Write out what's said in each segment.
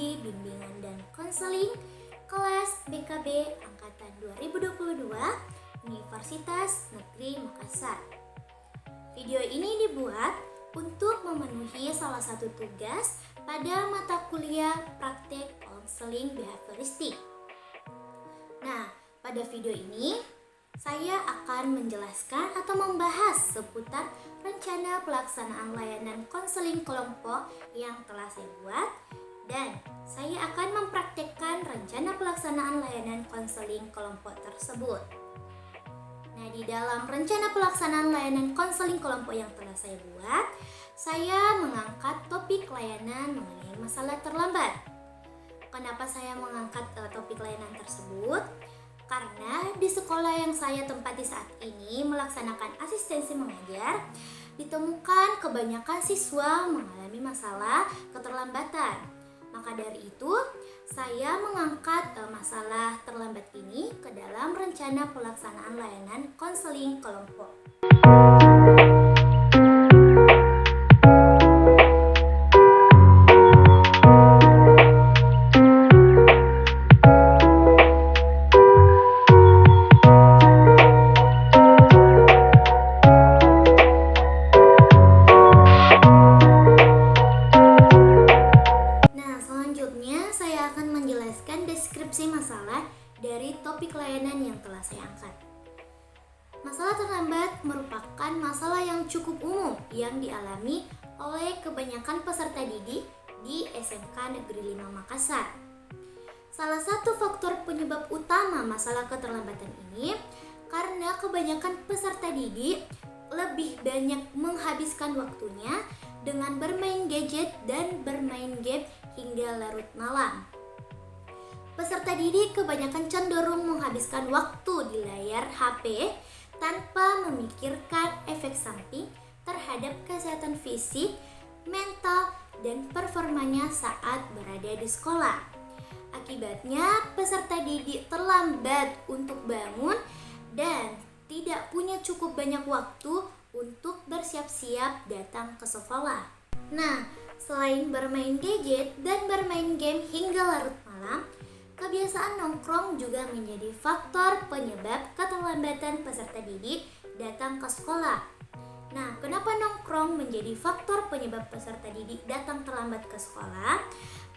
Prodi Bimbingan dan Konseling kelas BKB angkatan 2022 Universitas Negeri Makassar. Video ini dibuat untuk memenuhi salah satu tugas pada mata kuliah praktek konseling behavioristik. Nah, pada video ini saya akan menjelaskan atau membahas seputar rencana pelaksanaan layanan konseling kelompok yang telah saya buat, dan saya akan mempraktekkan rencana pelaksanaan layanan konseling kelompok tersebut. Nah, di dalam rencana pelaksanaan layanan konseling kelompok yang telah saya buat, saya mengangkat topik layanan mengenai masalah terlambat. Kenapa saya mengangkat topik layanan tersebut? Karena di sekolah yang saya tempati saat ini melaksanakan asistensi mengajar, ditemukan kebanyakan siswa mengalami masalah keterlambatan. Maka dari itu, saya mengangkat masalah terlambat ini ke dalam rencana pelaksanaan layanan konseling kelompok. Deskripsi masalah dari topik layanan yang telah saya angkat. Masalah terlambat merupakan masalah yang cukup umum yang dialami oleh kebanyakan peserta didik di SMK Negeri 5 Makassar. Salah satu faktor penyebab utama masalah keterlambatan ini karena kebanyakan peserta didik lebih banyak menghabiskan waktunya dengan bermain gadget dan bermain game hingga larut malam. Peserta didik kebanyakan cenderung menghabiskan waktu di layar HP tanpa memikirkan efek samping terhadap kesehatan fisik, mental, dan performanya saat berada di sekolah. Akibatnya, peserta didik terlambat untuk bangun dan tidak punya cukup banyak waktu untuk bersiap-siap datang ke sekolah. Nah, selain bermain gadget dan bermain game hingga larut malam, kebiasaan nongkrong juga menjadi faktor penyebab keterlambatan peserta didik datang ke sekolah. Nah, kenapa nongkrong menjadi faktor penyebab peserta didik datang terlambat ke sekolah?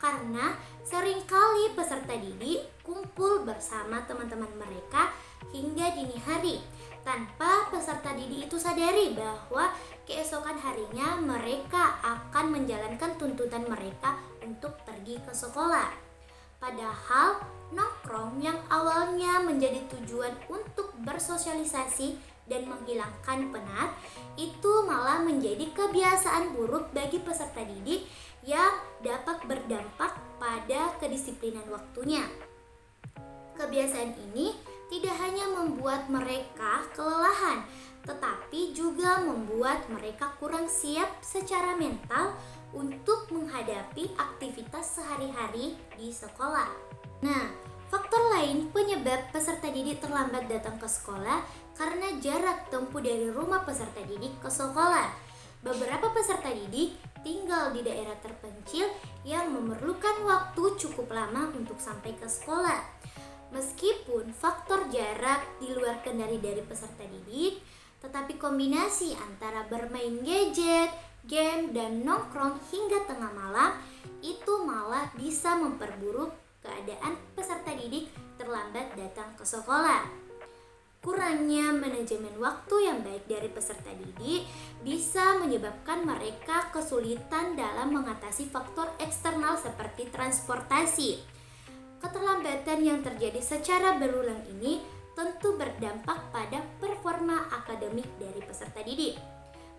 Karena seringkali peserta didik kumpul bersama teman-teman mereka hingga dini hari, tanpa peserta didik itu sadari bahwa keesokan harinya mereka akan menjalankan tuntutan mereka untuk pergi ke sekolah. Padahal nongkrong yang awalnya menjadi tujuan untuk bersosialisasi dan menghilangkan penat, itu malah menjadi kebiasaan buruk bagi peserta didik yang dapat berdampak pada kedisiplinan waktunya. Kebiasaan ini tidak hanya membuat mereka kelelahan, tetapi juga membuat mereka kurang siap secara mental untuk menghadapi aktivitas sehari-hari di sekolah. Nah, faktor lain penyebab peserta didik terlambat datang ke sekolah karena jarak tempuh dari rumah peserta didik ke sekolah. Beberapa peserta didik tinggal di daerah terpencil yang memerlukan waktu cukup lama untuk sampai ke sekolah. Meskipun faktor jarak di luar kendali dari peserta didik, tetapi kombinasi antara bermain gadget, game, dan nongkrong hingga tengah malam itu malah bisa memperburuk keadaan peserta didik terlambat datang ke sekolah. Kurangnya manajemen waktu yang baik dari peserta didik bisa menyebabkan mereka kesulitan dalam mengatasi faktor eksternal seperti transportasi. Keterlambatan yang terjadi secara berulang ini tentu berdampak pada performa akademik dari peserta didik.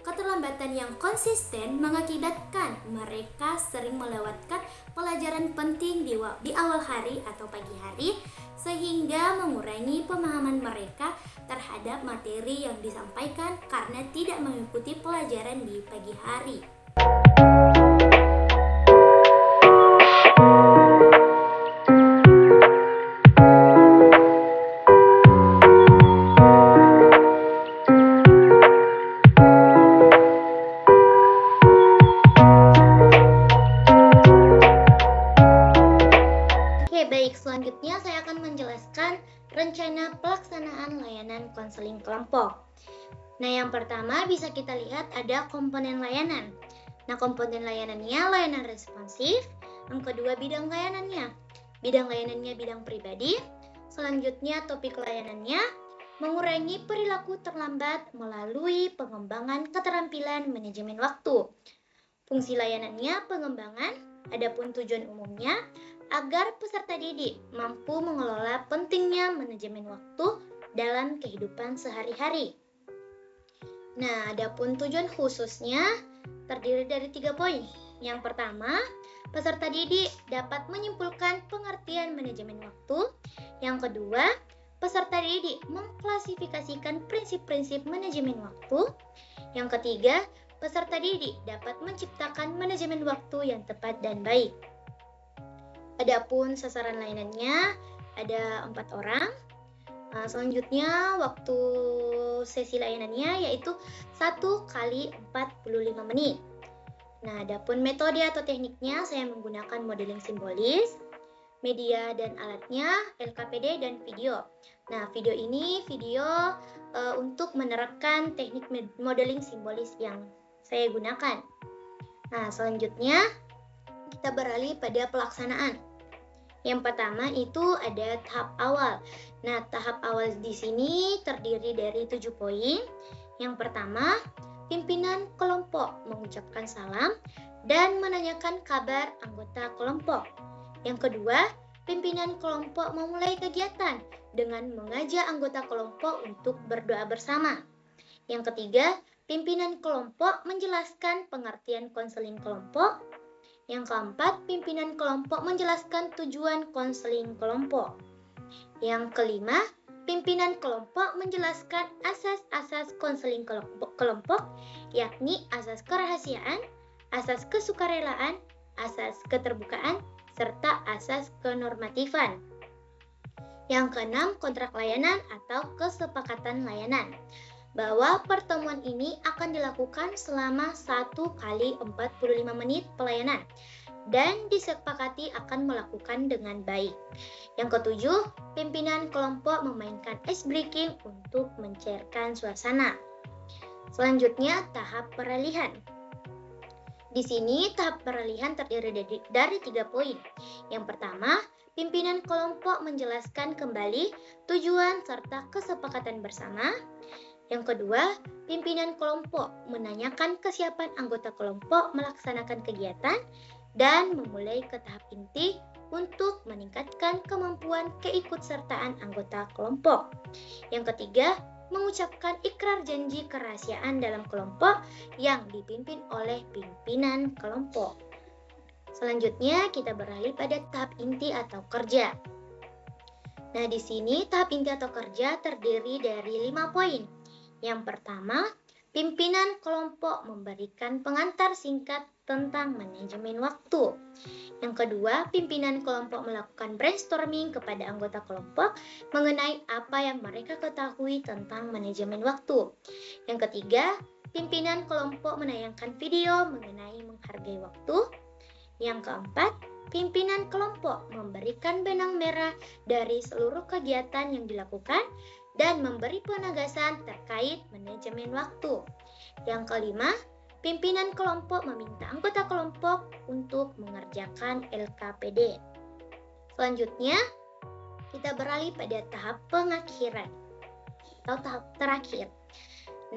Keterlambatan yang konsisten mengakibatkan mereka sering melewatkan pelajaran penting di awal hari atau pagi hari, sehingga mengurangi pemahaman mereka terhadap materi yang disampaikan karena tidak mengikuti pelajaran di pagi hari. Baik, selanjutnya saya akan menjelaskan rencana pelaksanaan layanan konseling kelompok. Nah, yang pertama bisa kita lihat ada komponen layanan. Nah, komponen layanannya layanan responsif. Yang kedua, bidang layanannya. Bidang layanannya bidang pribadi. Selanjutnya, topik layanannya mengurangi perilaku terlambat melalui pengembangan keterampilan manajemen waktu. Fungsi layanannya pengembangan, adapun tujuan umumnya agar peserta didik mampu mengelola pentingnya manajemen waktu dalam kehidupan sehari-hari. Nah, adapun tujuan khususnya terdiri dari 3 poin. Yang pertama, peserta didik dapat menyimpulkan pengertian manajemen waktu. Yang kedua, peserta didik mengklasifikasikan prinsip-prinsip manajemen waktu. Yang ketiga, peserta didik dapat menciptakan manajemen waktu yang tepat dan baik. Adapun sasaran layanannya ada 4 orang. Selanjutnya waktu sesi layanannya yaitu 1 kali 45 menit. Nah, adapun metode atau tekniknya saya menggunakan modeling simbolis, media dan alatnya LKPD dan video. Nah, video ini untuk menerapkan teknik modeling simbolis yang saya gunakan. Nah, selanjutnya kita beralih pada pelaksanaan. Yang pertama itu ada tahap awal. Nah, tahap awal di sini terdiri dari 7 poin. Yang pertama, pimpinan kelompok mengucapkan salam dan menanyakan kabar anggota kelompok. Yang kedua, pimpinan kelompok memulai kegiatan dengan mengajak anggota kelompok untuk berdoa bersama. Yang ketiga, pimpinan kelompok menjelaskan pengertian konseling kelompok. Yang keempat, pimpinan kelompok menjelaskan tujuan konseling kelompok. Yang kelima, pimpinan kelompok menjelaskan asas-asas konseling kelompok, yakni asas kerahasiaan, asas kesukarelaan, asas keterbukaan, serta asas kenormatifan. Yang keenam, kontrak layanan atau kesepakatan layanan. Bahwa pertemuan ini akan dilakukan selama 1 kali 45 menit pelayanan dan disepakati akan melakukan dengan baik. Yang ketujuh, pimpinan kelompok memainkan ice breaking untuk mencairkan suasana. Selanjutnya, tahap peralihan. Di sini tahap peralihan terdiri dari 3 poin. Yang pertama, pimpinan kelompok menjelaskan kembali tujuan serta kesepakatan bersama. Yang kedua, pimpinan kelompok menanyakan kesiapan anggota kelompok melaksanakan kegiatan dan memulai ke tahap inti untuk meningkatkan kemampuan keikutsertaan anggota kelompok. Yang ketiga, mengucapkan ikrar janji kerahasiaan dalam kelompok yang dipimpin oleh pimpinan kelompok. Selanjutnya kita beralih pada tahap inti atau kerja. Nah, di sini tahap inti atau kerja terdiri dari 5 poin. Yang pertama, pimpinan kelompok memberikan pengantar singkat tentang manajemen waktu. Yang kedua, pimpinan kelompok melakukan brainstorming kepada anggota kelompok mengenai apa yang mereka ketahui tentang manajemen waktu. Yang ketiga, pimpinan kelompok menayangkan video mengenai menghargai waktu. Yang keempat, pimpinan kelompok memberikan benang merah dari seluruh kegiatan yang dilakukan dan memberi penegasan terkait manajemen waktu. Yang kelima, pimpinan kelompok meminta anggota kelompok untuk mengerjakan LKPD. Selanjutnya, kita beralih pada tahap pengakhiran atau tahap terakhir.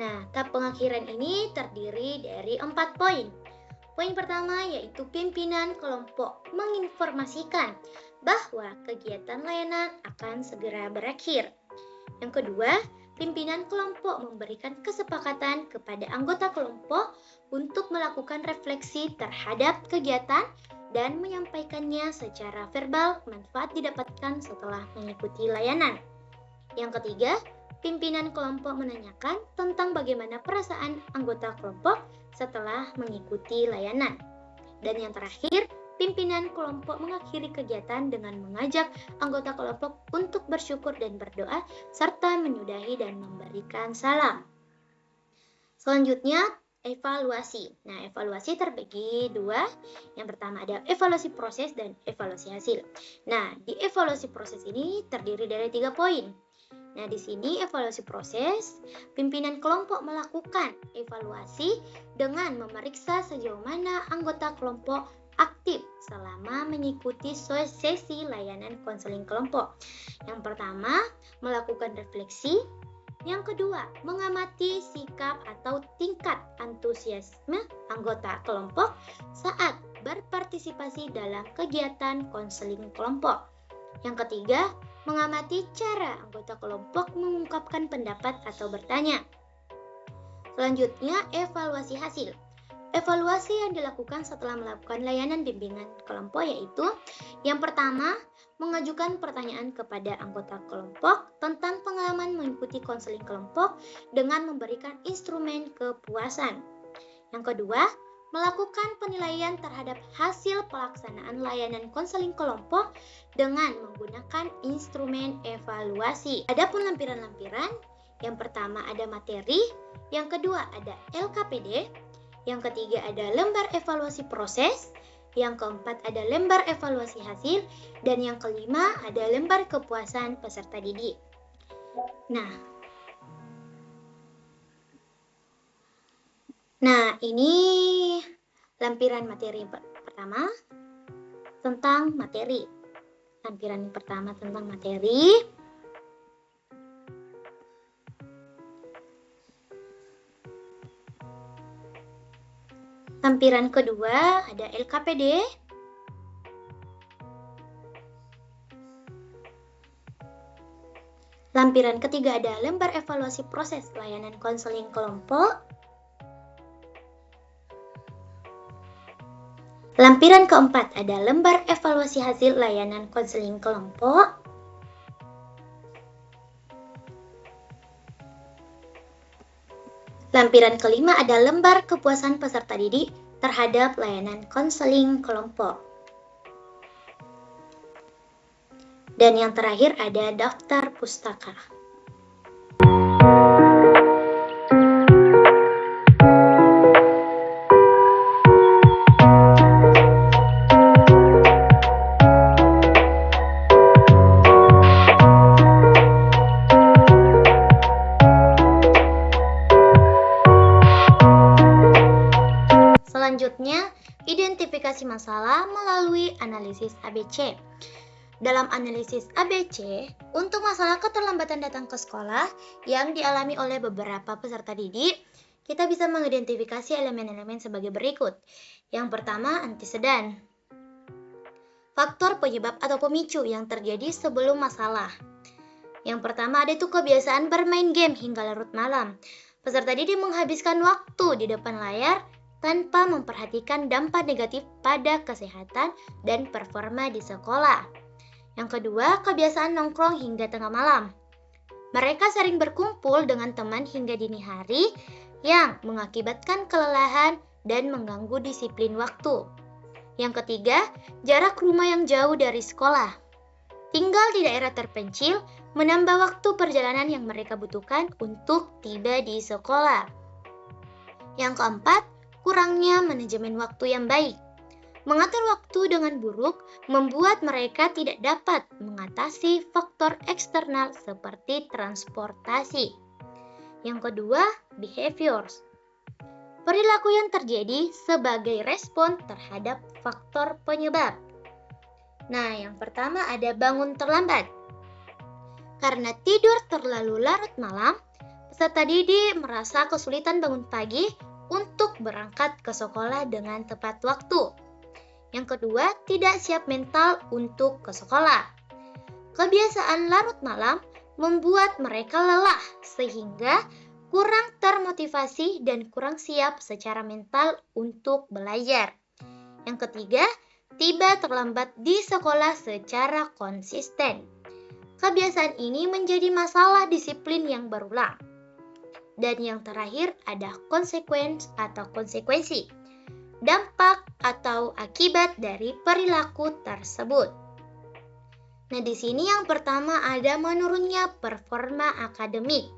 Nah, tahap pengakhiran ini terdiri dari 4 poin. Poin pertama yaitu pimpinan kelompok menginformasikan bahwa kegiatan layanan akan segera berakhir. Yang kedua, pimpinan kelompok memberikan kesepakatan kepada anggota kelompok untuk melakukan refleksi terhadap kegiatan dan menyampaikannya secara verbal manfaat didapatkan setelah mengikuti layanan. Yang ketiga, pimpinan kelompok menanyakan tentang bagaimana perasaan anggota kelompok setelah mengikuti layanan. Dan yang terakhir, pimpinan kelompok mengakhiri kegiatan dengan mengajak anggota kelompok untuk bersyukur dan berdoa, serta menyudahi dan memberikan salam. Selanjutnya, evaluasi. Nah, evaluasi terbagi dua. Yang pertama ada evaluasi proses dan evaluasi hasil. Nah, di evaluasi proses ini terdiri dari 3 poin. Nah, di sini evaluasi proses, pimpinan kelompok melakukan evaluasi dengan memeriksa sejauh mana anggota kelompok aktif selama mengikuti sesi layanan konseling kelompok. Yang pertama, melakukan refleksi. Yang kedua, mengamati sikap atau tingkat antusiasme anggota kelompok saat berpartisipasi dalam kegiatan konseling kelompok. Yang ketiga, mengamati cara anggota kelompok mengungkapkan pendapat atau bertanya. Selanjutnya, evaluasi hasil. Evaluasi yang dilakukan setelah melakukan layanan bimbingan kelompok yaitu yang pertama, mengajukan pertanyaan kepada anggota kelompok tentang pengalaman mengikuti konseling kelompok dengan memberikan instrumen kepuasan. Yang kedua, melakukan penilaian terhadap hasil pelaksanaan layanan konseling kelompok dengan menggunakan instrumen evaluasi. Adapun lampiran-lampiran, yang pertama ada materi, yang kedua ada LKPD, yang ketiga ada lembar evaluasi proses, yang keempat ada lembar evaluasi hasil, dan yang kelima ada lembar kepuasan peserta didik. Nah, ini lampiran materi pertama tentang materi. Lampiran pertama tentang materi. Lampiran kedua ada LKPD. Lampiran ketiga ada lembar evaluasi proses layanan konseling kelompok. Lampiran keempat ada lembar evaluasi hasil layanan konseling kelompok. Lampiran kelima ada lembar kepuasan peserta didik terhadap layanan konseling kelompok. Dan yang terakhir ada daftar pustaka. Selanjutnya, identifikasi masalah melalui analisis ABC. Dalam analisis ABC, untuk masalah keterlambatan datang ke sekolah yang dialami oleh beberapa peserta didik, kita bisa mengidentifikasi elemen-elemen sebagai berikut. Yang pertama, anteseden. Faktor penyebab atau pemicu yang terjadi sebelum masalah. Yang pertama ada itu kebiasaan bermain game hingga larut malam. Peserta didik menghabiskan waktu di depan layar tanpa memperhatikan dampak negatif pada kesehatan dan performa di sekolah. Yang kedua, kebiasaan nongkrong hingga tengah malam. Mereka sering berkumpul dengan teman hingga dini hari yang mengakibatkan kelelahan dan mengganggu disiplin waktu. Yang ketiga, jarak rumah yang jauh dari sekolah. Tinggal di daerah terpencil menambah waktu perjalanan yang mereka butuhkan untuk tiba di sekolah. Yang keempat, kurangnya manajemen waktu yang baik. Mengatur waktu dengan buruk membuat mereka tidak dapat mengatasi faktor eksternal seperti transportasi. Yang kedua, behaviors. Perilaku yang terjadi sebagai respon terhadap faktor penyebab. Nah, yang pertama ada bangun terlambat. Karena tidur terlalu larut malam, peserta didik merasa kesulitan bangun pagi untuk berangkat ke sekolah dengan tepat waktu. Yang kedua, tidak siap mental untuk ke sekolah. Kebiasaan larut malam membuat mereka lelah sehingga kurang termotivasi dan kurang siap secara mental untuk belajar. Yang ketiga, tiba terlambat di sekolah secara konsisten. Kebiasaan ini menjadi masalah disiplin yang berulang. Dan yang terakhir ada konsekuensi. Dampak atau akibat dari perilaku tersebut. Nah, di sini yang pertama ada menurunnya performa akademik.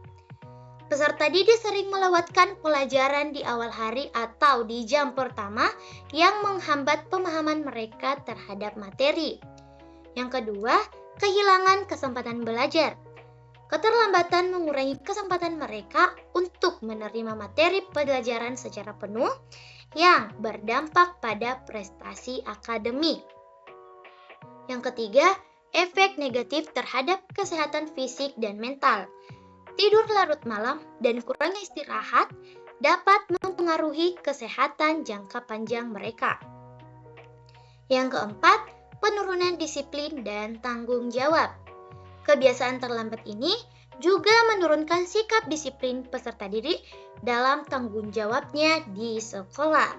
Peserta didik sering melewatkan pelajaran di awal hari atau di jam pertama yang menghambat pemahaman mereka terhadap materi. Yang kedua, kehilangan kesempatan belajar. Keterlambatan mengurangi kesempatan mereka untuk menerima materi pelajaran secara penuh yang berdampak pada prestasi akademik. Yang ketiga, efek negatif terhadap kesehatan fisik dan mental. Tidur larut malam dan kurangnya istirahat dapat mempengaruhi kesehatan jangka panjang mereka. Yang keempat, penurunan disiplin dan tanggung jawab. Kebiasaan terlambat ini juga menurunkan sikap disiplin peserta didik dalam tanggung jawabnya di sekolah.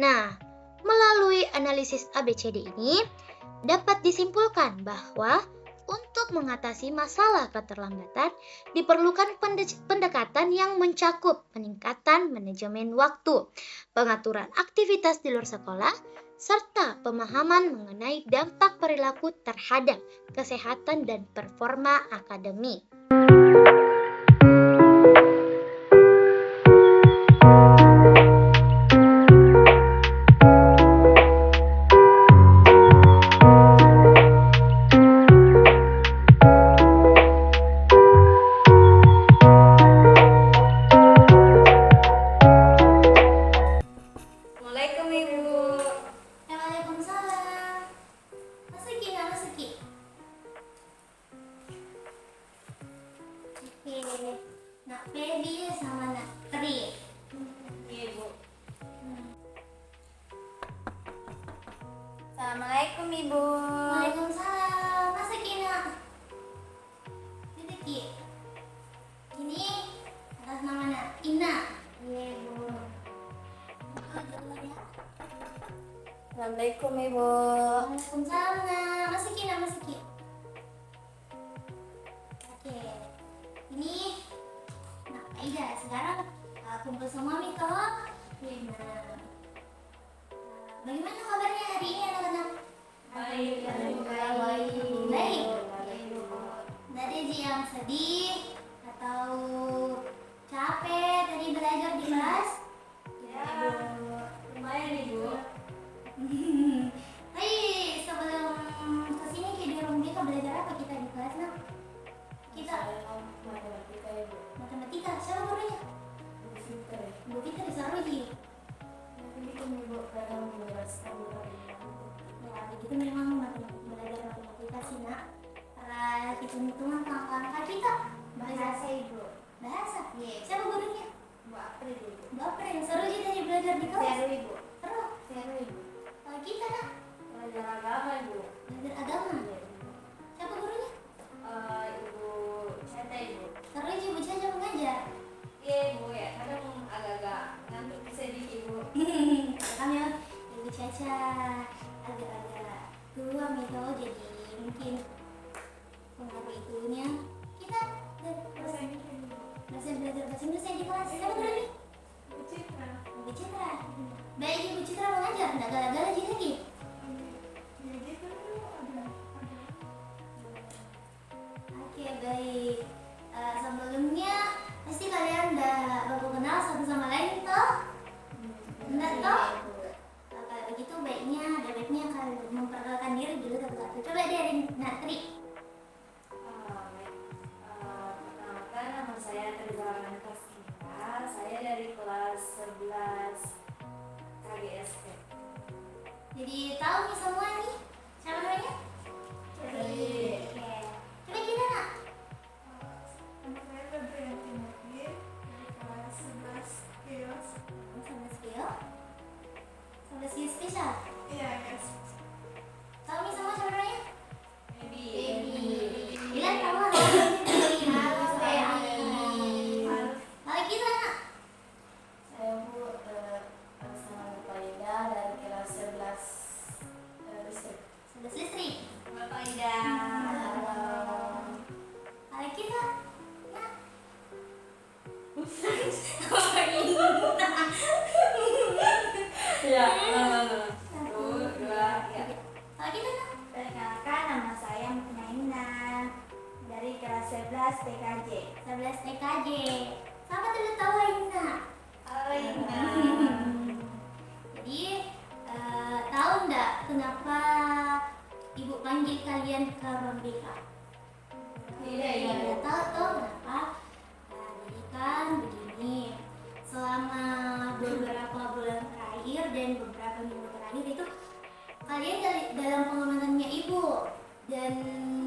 Nah, melalui analisis ABCD ini dapat disimpulkan bahwa untuk mengatasi masalah keterlambatan diperlukan pendekatan yang mencakup peningkatan manajemen waktu, pengaturan aktivitas di luar sekolah, serta pemahaman mengenai dampak perilaku terhadap kesehatan dan performa akademik. Nak Feby sama Nak Tri. Iya, Bu. Assalamualaikum, Ibu. Waalaikumsalam. Masa Kina? Ki. Ini atas nama Nak Ina. Iya, Bu. Assalamualaikum, Ibu. Waalaikumsalam, Nak. Masa Kina, Masa Ki. Oke. Ini Aida, sekarang kumpul sama Mami toh. Bagaimana kabarnya hari ini anak-anak? Baik. Baik. Tidak ada yang sedih atau capek tadi belajar di kelas? Ya, lumayan, Ibu. Hai, sebelum kesini ke rumah kita belajar apa kita di kelas, Nak? Kita matematika, Ibu. matematika. Siapa gurunya? Bu Fitri Saruji. Itu Ibu kadang menjelaskan Ya, begitu memang belajar matematika sih, Nak. Karena hitung-hitungan angka-angka kita bahasa, Ibu. bahasa. Siapa gurunya? Bu April, Ibu. Bu April. Saruji tadi belajar di kelas. Seru, Ibu. Seru. Seru, Ibu. Kalau kita, Nak, Belajar agama, Ibu. belajar agama. Siapa gurunya? Ibu Ceta, Ibu. Saruji, Bu Caca mengajar. Iya, Ibu, ya. Kadang agak-agak ngantuk sedih, Ibu. Kami Ibu Caca agak-agak tua gitu, jadi mungkin pengaruh itunya kita masih belajar bahasa Inggris di kelas. Siapa gurunya? Ibu Citra. Ibu Citra. Baik, Ibu Citra mengajar, nggak galak-galak jadi lagi. Oke, baik. Sebelumnya pasti kalian udah baru kenal satu sama lain toh? Benar toh? Kalau begitu baiknya kalian memperkenalkan diri dulu satu-satu. Coba dari Nak Tri. Perkenalkan, nama saya Trizalana Taskia. Saya dari kelas 11 KGSP. Jadi tahu nih semua nih. Siapa namanya? Tri. Oke. Coba kita, Nak. Nama saya Febrian Timothy dari kelas 11 KIOS. Sama skill. Sama skill spesial. Iya, guys. Tahu nih semua siapa namanya? Baby. Bilang kamu halo. Halo, Baby. Kalau kita, Nak. Saya Bu Alexandra Paida dari kelas 11 listrik. Sudah listrik. Bapak Ida. Kalau kita, Nak. Ya. Satu, dua, ya. Kalau kita, Nak. Perkenalkan, nama saya Mutmainah dari kelas 11 TKJ. 11 TKJ. Siapa dulu tahu Aina? Alina. Jadi tahu nggak kenapa ibu panggil kalian ke ruang BK? Tidak, Ya, Ibu. tahu kenapa? Nah, jadi kan begini, selama beberapa bulan terakhir dan beberapa minggu terakhir itu kalian dalam pengamanannya ibu, dan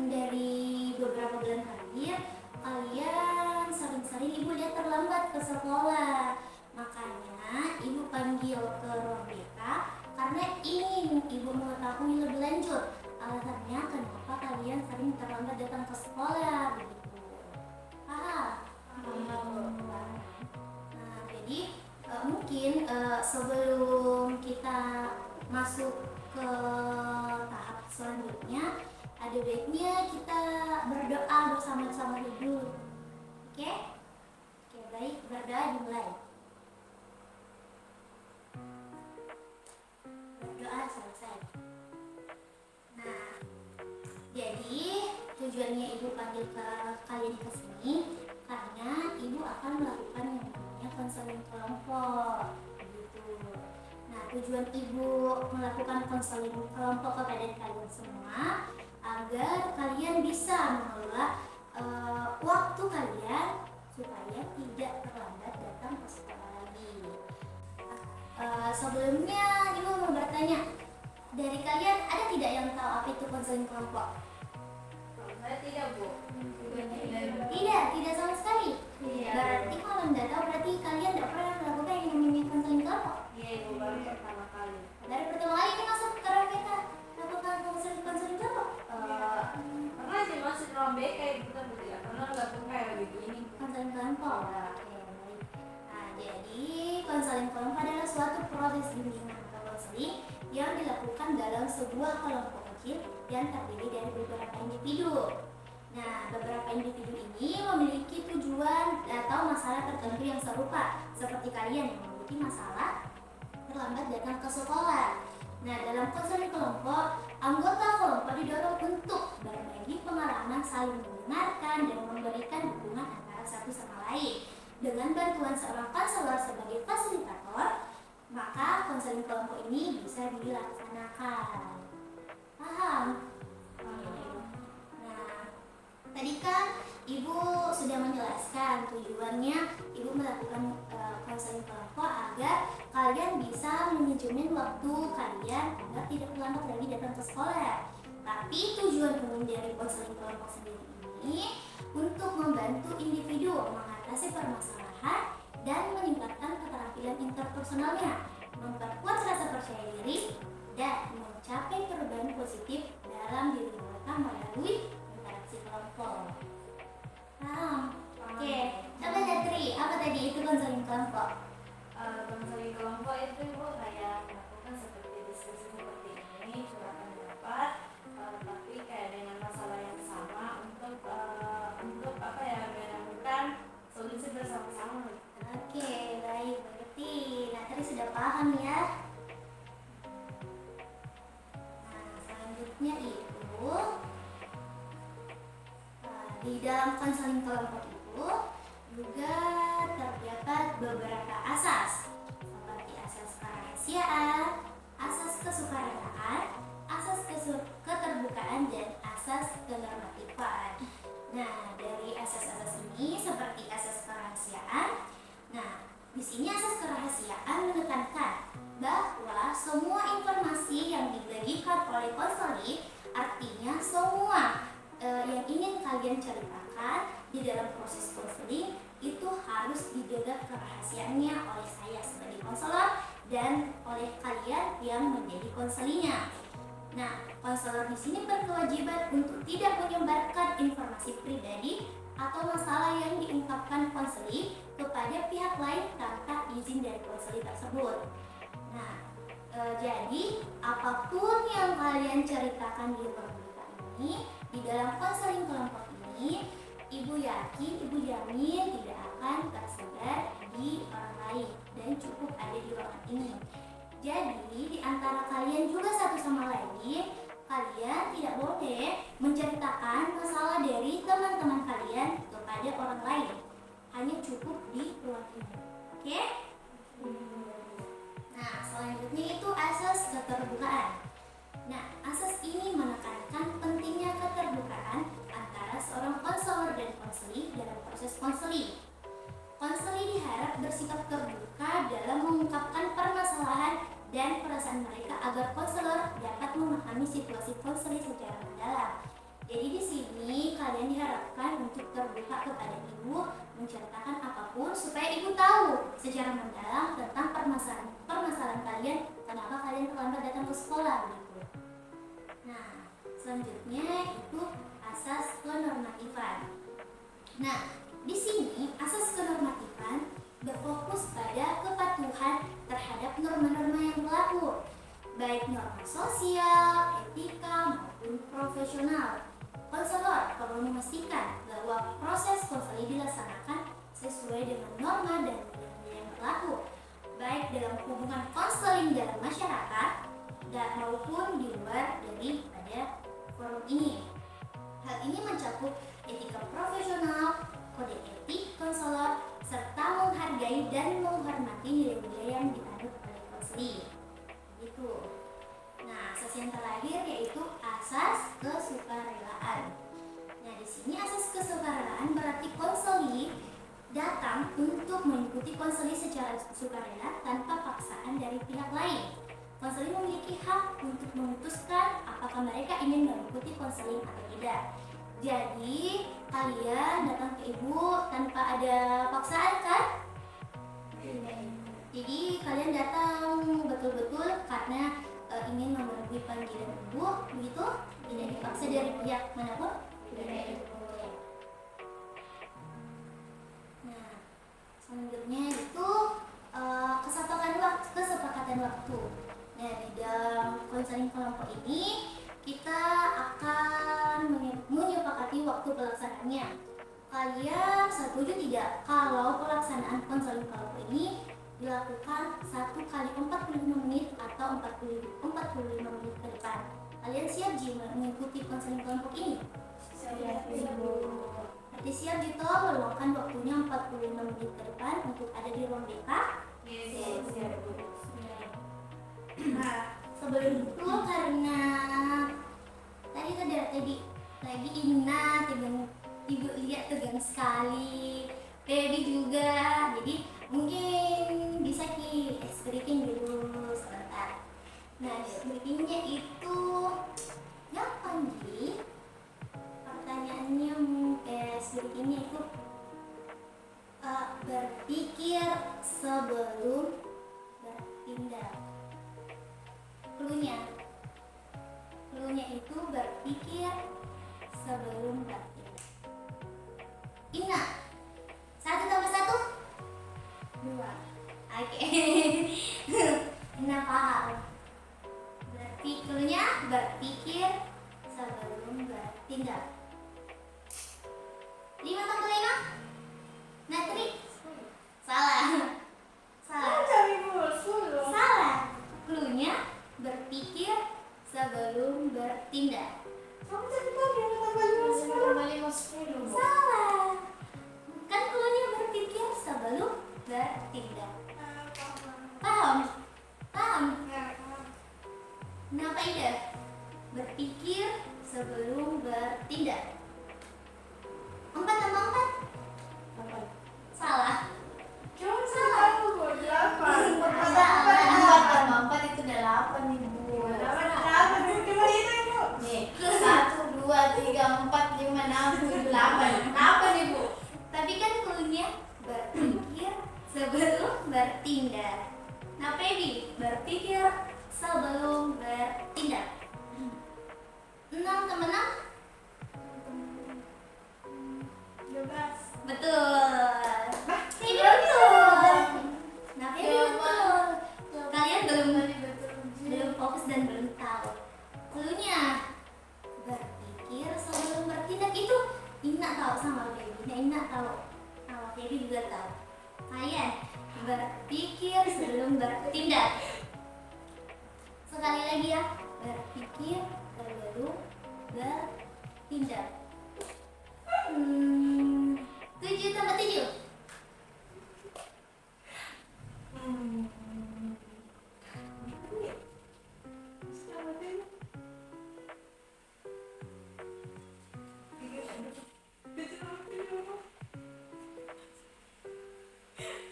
dari beberapa bulan terakhir kalian sering-sering ibu lihat terlambat ke sekolah. Makanya ibu panggil ke ruang BK karena ingin ibu mengetahui lebih lanjut alasannya kenapa kalian sering terlambat datang ke sekolah begitu. Paham? Nah, jadi mungkin sebelum kita masuk ke tahap selanjutnya, ada baiknya kita berdoa bersama-sama dulu. Oke? Oke, baik, berdoa dimulai. Berdoa selesai. Nah, jadi tujuannya ibu panggil ke kalian ke sini karena ibu akan melakukan yang namanya konseling kelompok gitu. Nah, tujuan ibu melakukan konseling kelompok kepada kalian semua agar kalian bisa mengelola waktu kalian supaya tidak terlambat datang ke sekolah lagi. Sebelumnya ibu mau bertanya, dari kalian ada tidak yang tahu apa itu konseling kelompok? Saya tidak, Bu. Tidak. Tidak sama sekali. Iya. Berarti kalau tidak tahu, berarti kalian tidak pernah melakukan yang namanya konseling kelompok. Iya, Ibu, baru pertama kali. Dari pertama kali ini masuk ke RPK melakukan konseling kelompok. Pernah sih masuk ruang BK itu, tapi tidak pernah lakukan kayak begini. Konseling kelompok. Oke, baik. Nah, jadi konseling kelompok adalah suatu proses bimbingan atau konseling yang dilakukan dalam sebuah kelompok kecil yang terdiri dari beberapa individu. Nah, beberapa individu ini memiliki tujuan atau masalah tertentu yang serupa, seperti kalian yang memiliki masalah terlambat datang ke sekolah. Nah, dalam konseling kelompok, anggota kelompok didorong untuk berbagi pengalaman, saling mendengarkan, dan memberikan dukungan antara satu sama lain. Dengan bantuan seorang konselor sebagai fasilitator, maka konseling kelompok ini bisa dilaksanakan. Paham? Nah, tadi kan ibu sudah menjelaskan tujuannya ibu melakukan konseling kelompok agar kalian bisa manajemen waktu kalian agar tidak terlambat lagi datang ke sekolah. Tapi tujuan umum dari konseling kelompok sendiri ini untuk membantu individu mengatasi permasalahan dan meningkatkan keterampilan interpersonalnya, memperkuat rasa percaya diri, dan mencapai perubahan positif dalam diri mereka melalui interaksi kelompok. Paham? Oke, coba Jatri, apa tadi itu konseling kelompok? Konseling kelompok itu, Ibu, kayak melakukan seperti diskusi seperti ini, curahkan pendapat, tapi kayak dengan masalah yang sama untuk apa ya, menemukan solusi bersama-sama. Oke, baik, berarti Natri sudah paham ya. Nah, selanjutnya itu di dalam konseling kelompok itu juga terdapat beberapa asas seperti asas kerahasiaan, asas kesukarelaan, asas keterbukaan, dan asas kenormatifan. Nah, dari asas-asas ini seperti asas kerahasiaan. Nah, di sini asas kerahasiaan menekankan bahwa semua informasi yang dibagikan oleh konseling, artinya semua yang ingin kalian ceritakan di dalam proses konseling itu harus dijaga kerahasiaannya oleh saya sebagai konselor dan oleh kalian yang menjadi konselingnya. Nah, konselor di sini berkewajiban untuk tidak menyebarkan informasi pribadi atau masalah yang diungkapkan konseling kepada pihak lain tanpa izin dari konseling tersebut. Nah, jadi apapun yang kalian ceritakan di ruang BK ini, di dalam konseling kelompok ini, ibu yakin, ibu jamin tidak akan tersebar di orang lain dan cukup ada di ruangan ini. Jadi di antara kalian juga satu sama lain, kalian tidak boleh menceritakan masalah dari teman-teman kalian kepada orang lain. Hanya cukup di ruang ini. Oke? Nah, selanjutnya itu asas keterbukaan. Nah, asas ini menekankan pentingnya keterbukaan antara seorang konselor dan konseli dalam proses konseli. Konseli diharap bersikap terbuka dalam mengungkapkan permasalahan dan perasaan mereka agar konselor dapat memahami situasi konseli secara mendalam. Jadi di sini kalian diharapkan untuk terbuka kepada ibu, menceritakan apapun supaya ibu tahu secara mendalam tentang permasalahan kalian, kenapa kalian terlambat datang ke sekolah gitu. Nah, selanjutnya itu asas kenormatifan. Nah, di sini asas kenormatifan berfokus pada kepatuhan terhadap norma-norma yang berlaku, baik norma sosial, etika, maupun profesional. Konselor perlu memastikan bahwa proses konseli dilaksanakan sesuai dengan norma dan nilai-nilai yang berlaku, baik dalam hubungan konseling dalam masyarakat dan maupun di luar daripada forum ini. Hal ini mencakup etika profesional, kode etik konselor, serta menghargai dan menghormati nilai-nilai yang dianut oleh konseli. Gitu. Nah, asas yang terakhir yaitu asas kesukarelaan. Nah, di sini asas kesukarelaan berarti konseli datang untuk mengikuti konseli secara sukarela tanpa paksaan dari pihak lain. Konseli memiliki hak untuk memutuskan apakah mereka ingin mengikuti konseling atau tidak. Jadi, kalian datang ke ibu tanpa ada paksaan kan? Jadi, kalian datang betul-betul karena ingin memenuhi panggilan ibu, begitu? Tidak dipaksa dari pihak manapun? Tidak. Nah, selanjutnya itu kesepakatan waktu. Nah, di dalam konseling kelompok ini kita akan menyepakati waktu pelaksanaannya. Kalian setuju tidak kalau pelaksanaan konseling kelompok ini dilakukan 1 kali 45 menit atau 45 menit ke depan? Kalian siap mengikuti konseling kelompok ini? Siap, Ibu. Berarti siap gitu meluangkan waktunya 45 menit ke depan untuk ada di ruang BK? Yes, siap, Bu. Nah, sebelum itu karena tadi Ina tegang, ibu lihat tegang sekali, Baby juga, jadi mungkin bisa ki speaking dulu sebentar. Nah, speakingnya itu gampang nih. Pertanyaannya speakingnya itu berpikir sebelum bertindak. Cluenya itu berpikir sebelum bertindak. Ina, 1 tambah 1? 2. Oke. Ina paham. Berarti cluenya berpikir sebelum bertindak. 5 tambah 5? Natri? Salah. Salah. Cluenya berpikir sebelum bertindak. Kamu tadi tambah 5, 10. Salah. Kan cluenya berpikir sebelum bertindak. Paham? Nah, Ida, berpikir sebelum bertindak. 4 tambah 4? Salah. Salah. 4 tambah 4 itu 8, Ibu. Nih, 1, 2, 3, 4, 5, 6, 7, 8. 8, Ibu. Tapi kan cluenya berpikir sebelum bertindak. Nah, Baby, berpikir sebelum bertindak. 6 tambah 6? 12. Betul. Baby betul. Nah, Baby betul. Kalian belum fokus dan belum tahu. Cluenya berpikir sebelum bertindak itu Ina tahu sama Baby. Ina tahu. Sama Baby juga tahu. Kalian berpikir sebelum bertindak. Sekali lagi ya, berpikir sebelum bertindak. 7 tambah 7.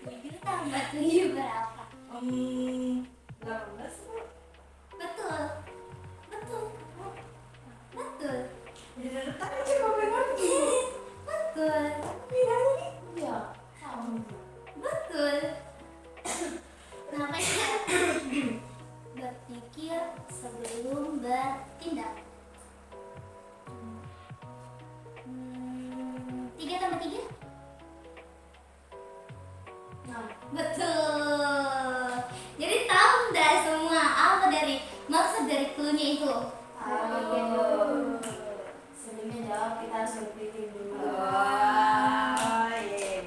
Tujuh tambah 7 berapa? 18 Bu. Betul. Betul. Betul. Jadi retak aja ngomong Betul. ya sama Betul. Namanya berpikir sebelum bertindak. 3 tambah 3? nah Betul. Jadi tahu nggak semua apa dari maksud dari clue-nya itu? sebelumnya jawab kita harus berpikir dulu.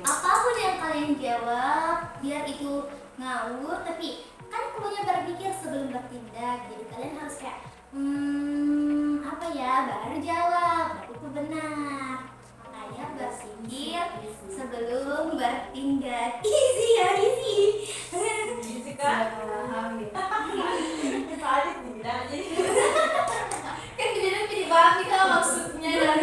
Apapun yang kalian jawab, biar itu ngawur, tapi kan clue-nya berpikir sebelum bertindak. Jadi kalian harus kayak apa ya, baru jawab, baru itu benar. Makanya berpikir sebelum bertindak. Easy ya, easy. Kan kita aja tidak aja. Kan kita pilih paham kita maksudnya dan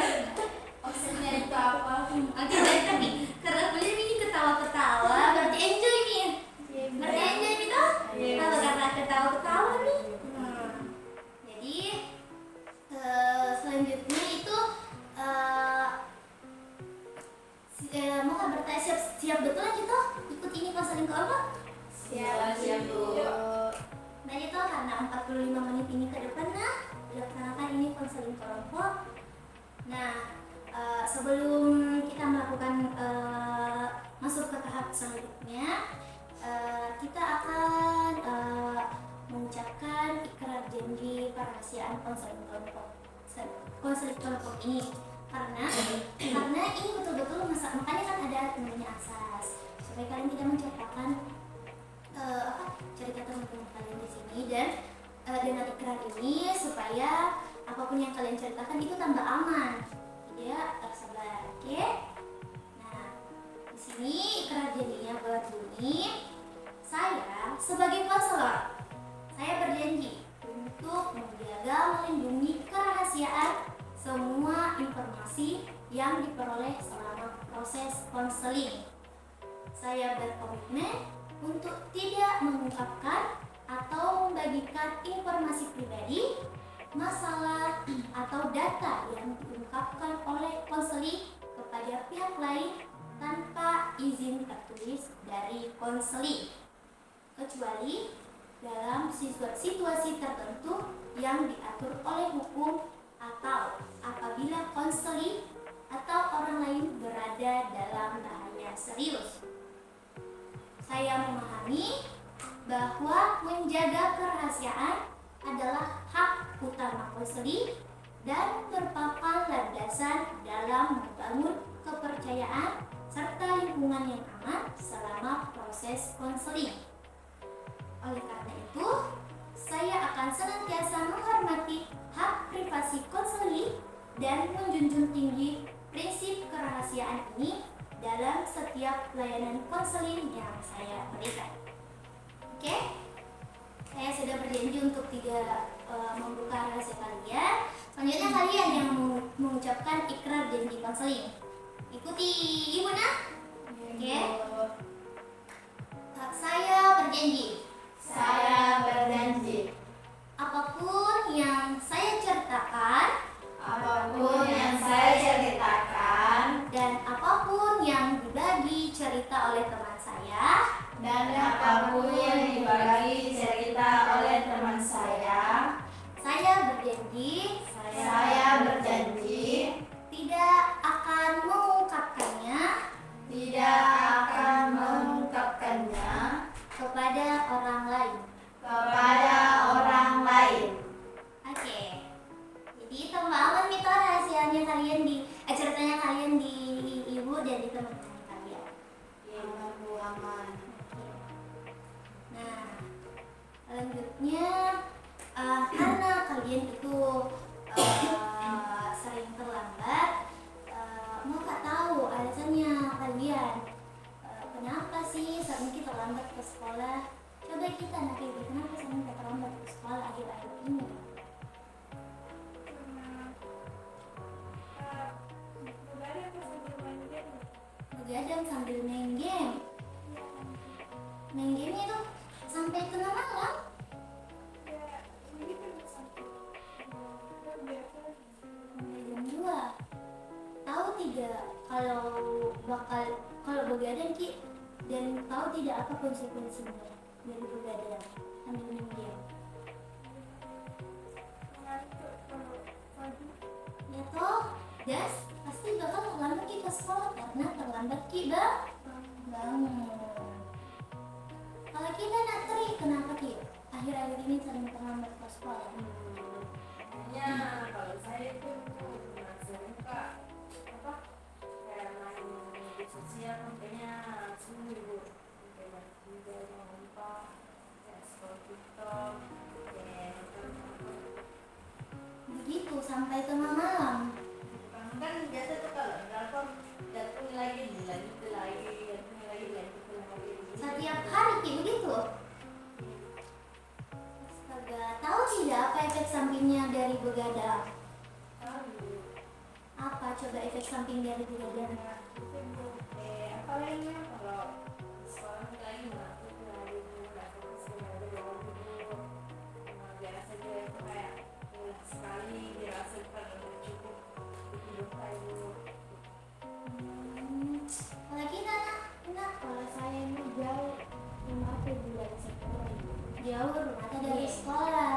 maksudnya itu apa. Oke, baik, tapi karena kalian ini ketawa-ketawa, berarti enjoy nih. Berarti enjoy nih toh? Kalau karena ketawa-ketawa nih. Jadi selanjutnya itu mau nggak bertanya siap betul aja toh ikut ini konseling kelompok? Siap Bu. Nah itu karena 45 menit ini ke depan dilaksanakan ini konseling kelompok. Nah sebelum kita melakukan masuk ke tahap selanjutnya, kita akan mengucapkan ikrar janji kerahasiaan konseling kelompok ini karena ini betul-betul makanya kan ada namanya asas supaya kalian tidak menceritakan cerita teman-teman kalian di sini dan dengan ikrar ini supaya apapun yang kalian ceritakan itu tambah aman, tidak tersebar. Oke? Nah, di sini ikrar janjinya berbunyi, saya sebagai konselor, saya berjanji untuk menjaga melindungi kerahasiaan semua informasi yang diperoleh selama proses konseling. Saya berkomitmen untuk tidak mengungkapkan atau membagikan informasi pribadi, masalah, atau data yang diungkapkan oleh konseling kepada pihak lain tanpa izin tertulis dari konseling, kecuali dalam situasi tertentu yang diatur oleh hukum atau apabila konseling atau orang lain berada dalam bahaya serius. Saya memahami bahwa menjaga kerahasiaan adalah hak utama konseling dan merupakan landasan dalam membangun kepercayaan serta lingkungan yang aman selama proses konseling. Oleh karena itu, saya akan senantiasa menghormati hak privasi konseling dan menjunjung tinggi prinsip kerahasiaan ini dalam setiap pelayanan konseling yang saya berikan. Oke? Saya sudah berjanji untuk tidak membuka rahasia kalian. Selanjutnya kalian yang mengucapkan ikrar janji konseling. Ikuti Ibu Nah. Oke? Saya berjanji. Saya berjanji Apapun yang saya ceritakan apapun yang saya ceritakan dan apapun yang dibagi cerita oleh teman saya, dan apapun yang dibagi cerita oleh teman saya berjanji tidak akan mengungkapkannya kepada orang lain. Oke. Jadi tambah aman nih toh rahasianya kalian ceritanya kalian di ibu dan di teman-teman kalian. Aman. Nah, selanjutnya karena kalian itu sering terlambat, mau nggak tahu alasannya kalian begadang sambil main game. Main gamenya itu sampai tengah malam. Sampai jam 2. Tahu tidak kalau begadang Ki, dan tahu tidak apa konsekuensinya dari begadang sambil main game? Ya toh, Jas, pasti bakal terlambat Ki ke sekolah karena terlambat Ki bangun. Kalau kita Natri, kenapa Ki? Akhir-akhir ini sering terlambat ke sekolah. Ya, kalau saya itu suka apa? Kayak main media sosial, makanya sungguh kayak video apa, kayak scroll TikTok, kayak Begitu sampai tengah malam. kan biasa tuh kalau drakor datang lagi dilanjut lagi, datang lagi dilanjut lagi. Setiap hari Ki begitu. Astaga, tahu tidak apa efek sampingnya dari begadang? Apa coba efek samping dari begadang? Apa lainnya kalau sekolah lagi nggak lagi nggak fokus belajar dulu, biasa aja itu kayak sekali dirasa udah cukup hidup kayak dulu. Apalagi Nana, Kalau saya ini jauh rumah aku juga dari sekolah. jauh rumahnya dari sekolah.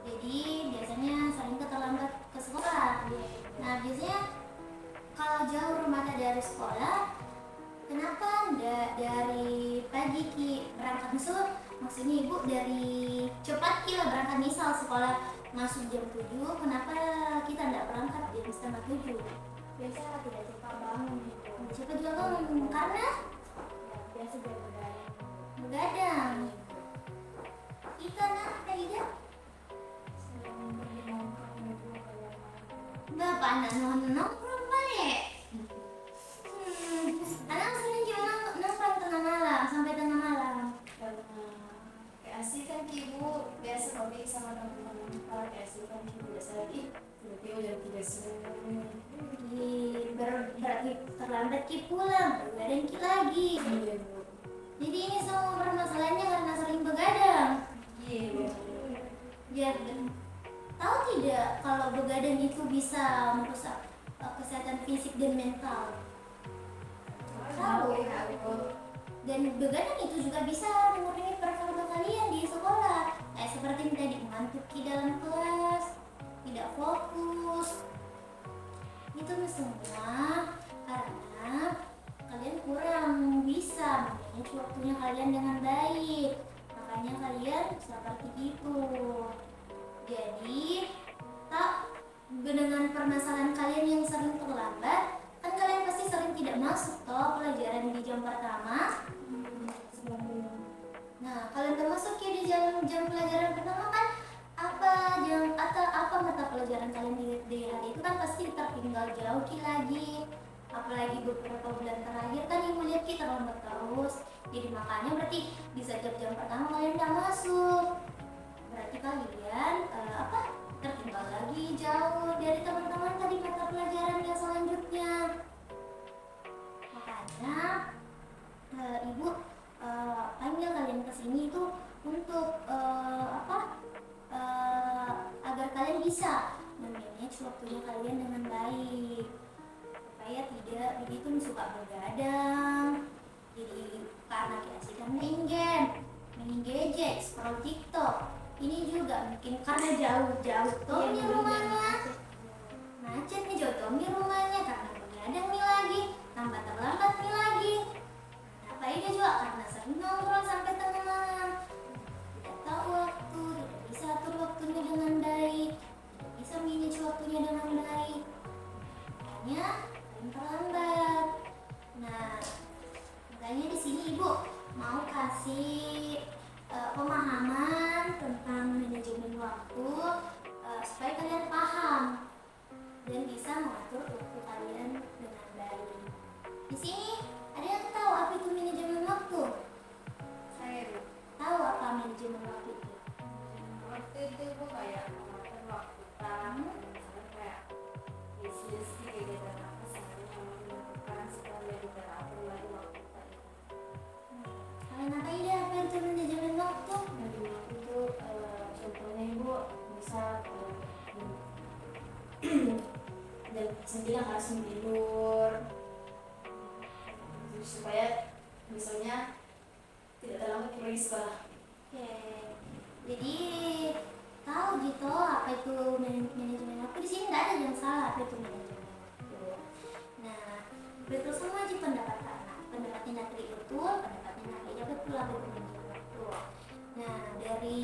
Jadi biasanya sering terlambat ke sekolah. Nah biasanya kalau jauh rumahnya dari sekolah, kenapa enggak dari pagi Ki berangkat misal? Maksudnya ibu dari cepat Ki lah berangkat misal sekolah masuk jam 7, kenapa kita enggak berangkat jam setengah 7? Biasa tidak cepat bangun gitu. Cepat juga bangun karena Biasa begadang. begadang. Kita tidak Sering pergi nongkrong gitu kayak main. Bapak anak nongkrong balik. Anak sering juga nongkrong tengah malam sampai tengah malam. Karena keasikan ibu biasa hobi sama teman-teman kita, keasikan ibu biasa lagi tiba-tiba jam 3 sore. Berarti terlambat Ki pulang, begadang Ki lagi. Iya bu. Jadi ini semua permasalahannya karena sering begadang. Iya. Biar tahu tidak kalau begadang itu bisa merusak kesehatan fisik dan mental. Tahu. Dan begadang itu juga bisa mengurangi performa kalian di sekolah. Kayak seperti yang tadi ngantuk di dalam kelas, tidak fokus. Itu semua karena kalian kurang bisa manage waktunya kalian dengan baik. Makanya kalian seperti itu. Jadi tak dengan permasalahan kalian yang sering terlambat, kan kalian pasti sering tidak masuk toh pelajaran di jam pertama. Nah, kalian termasuk ya di jam pelajaran pertama kan apa mata pelajaran kalian di hari itu kan pasti tertinggal jauh Ki lagi. Apalagi beberapa bulan terakhir kan ibu lihat Ki terlambat terus. Jadi makanya berarti di jam pertama kalian nggak masuk. Berarti kalian tertinggal lagi jauh dari teman-teman tadi mata pelajaran yang selanjutnya. Makanya ibu panggil kalian ke sini itu untuk agar kalian bisa memanage waktunya kalian dengan baik supaya tidak begitu suka begadang. Jadi karena keasikan main game, main gadget, scroll TikTok. Ini juga mungkin karena jauh-jauh tuh nih rumahnya, macet nih jauh tuh nih rumahnya karena begadang nih lagi, tambah terlambat nih lagi. Apa ini juga karena sering nongkrong sampai tengah malam, tidak tahu waktu, tidak bisa atur waktunya dengan baik, tidak bisa manage waktunya dengan baik. Makanya sering terlambat. Nah, makanya di sini ibu mau kasih pemahaman tentang manajemen waktu supaya kalian paham dan bisa mengatur jam 9 harus tidur supaya besoknya tidak terlambat pergi sekolah. Oke, jadi tahu gitu apa itu manajemen waktu. Di sini nggak ada yang salah apa itu manajemen waktu. Nah, betul semua sih pendapat anak. Pendapatnya Natri betul, pendapatnya Natri betul apa itu manajemen waktu. Nah, dari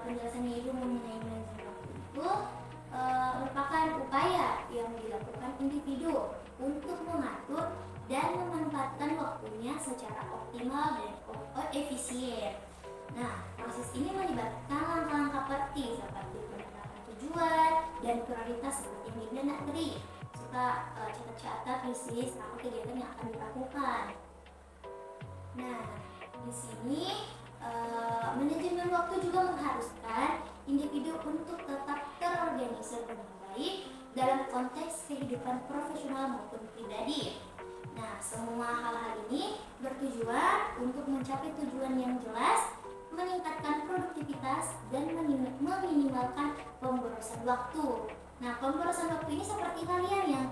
penjelasan Ibu mengenai manajemen waktu itu merupakan upaya yang dilakukan individu untuk mengatur dan memanfaatkan waktunya secara optimal dan efisien. Nah, proses ini melibatkan langkah-langkah seperti penetapan tujuan dan prioritas seperti yang Dinda nak tadi. Suka catat-catat, list apa kegiatan yang akan dilakukan. Nah, di sini manajemen waktu juga mengharuskan individu untuk tetap terorganisir dengan baik dalam konteks kehidupan profesional maupun pribadi. Nah, semua hal-hal ini bertujuan untuk mencapai tujuan yang jelas, meningkatkan produktivitas, dan meminimalkan pemborosan waktu. Nah, pemborosan waktu ini seperti kalian yang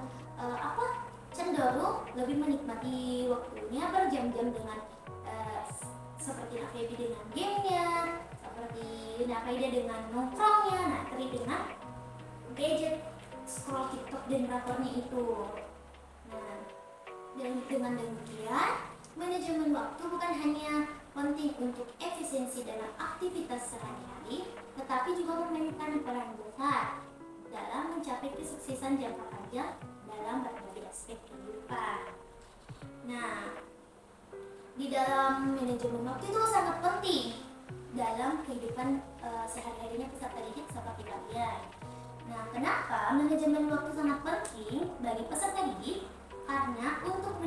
cenderung lebih menikmati waktunya berjam-jam dengan seperti Nafibi dengan gamenya, seperti Nafaida dengan nongkrongnya, Natri dengan gadget, scroll TikTok dan drakornya itu. Nah, dan dengan demikian, manajemen waktu bukan hanya penting untuk efisiensi dalam aktivitas sehari-hari, tetapi juga memainkan peran besar dalam mencapai kesuksesan jangka panjang dalam berbagai aspek kehidupan. Nah, di dalam manajemen waktu itu sangat penting dalam kehidupan sehari-harinya peserta didik seperti kalian. Nah, kenapa manajemen waktu sangat penting bagi peserta didik? Karena untuk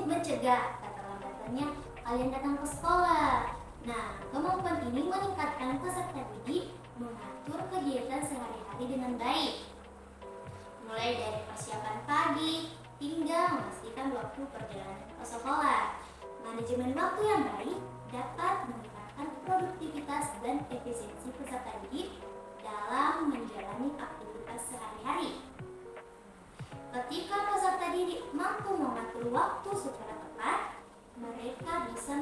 mencegah keterlambatannya kalian datang ke sekolah. Nah, kemampuan ini meningkatkan peserta didik mengatur kegiatan sehari-hari dengan baik, mulai dari persiapan pagi hingga memastikan waktu perjalanan ke sekolah. Manajemen waktu yang baik dapat meningkatkan produktivitas dan efisiensi peserta didik dalam menjalani aktivitas sehari-hari. Ketika peserta didik mampu mengatur waktu secara tepat, mereka bisa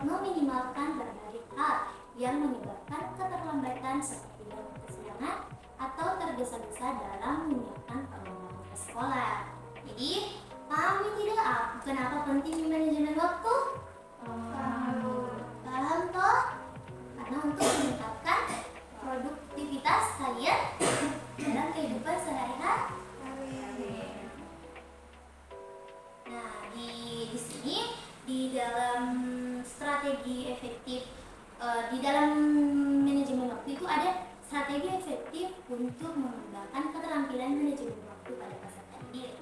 meminimalkan berbagai hal yang menyebabkan keterlambatan seperti dalam kesiangan atau tergesa-gesa dalam menyiapkan perjalanan ke sekolah. Jadi, pahami tidak kenapa penting manajemen waktu? Paham toh? Karena untuk meningkatkan produktivitas kalian dalam kehidupan sehari-hari. Nah, di sini di dalam strategi efektif di dalam manajemen waktu itu ada strategi efektif untuk mengembangkan keterampilan manajemen waktu pada peserta didik.